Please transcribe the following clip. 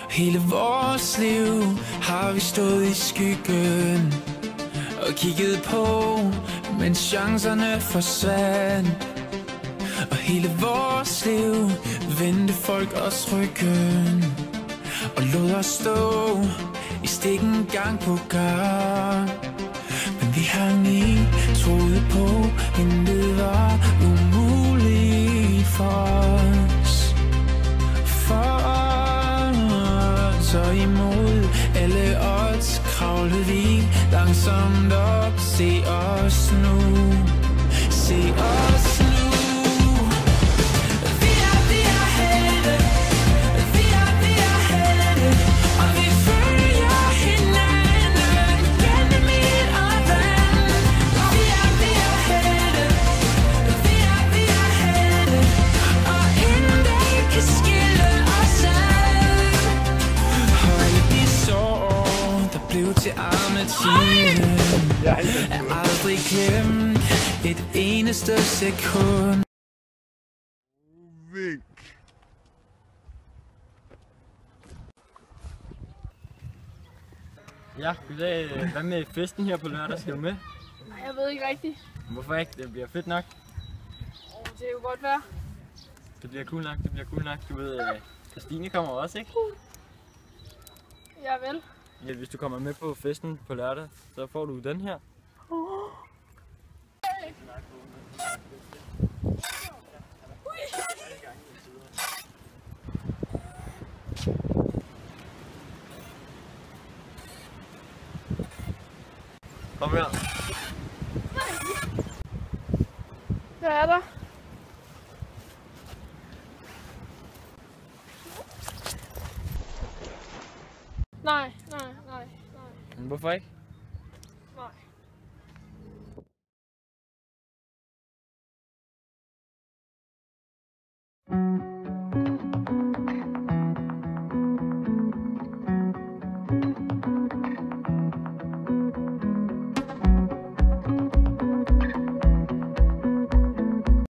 Hele vores liv har vi stået i skyggen og kigget på, mens chancerne forsvandt. Og hele vores liv vendte folk os ryggen og lod os stå i stikken gang på gang. Men vi hang i, troede på, intet var umuligt for os. Så imod alle odds kravlede vi langsomt op. Se os nu, se os nu. Vi er helte, vi er helte, og vi følger hinanden gennem ild og vand. Vi er helte, vi er helte, og intet kan skille os ad. Holde de sår, der blev til arme tiden, er aldrig glemt et eneste sekund. Ja, goddag. Hvad med festen her på lørdag? Skal du med? Nej, jeg ved ikke rigtigt. Hvorfor ikke? Det bliver fedt nok. Det er jo godt være. Det bliver cool nok, det bliver cool nok. Du ved, Christine kommer også, ikke? Ja vel. Ja, hvis du kommer med på festen på lørdag, så får du den her. Kom her. Hvad er der? Nej. Hvorfor ikke? Nej.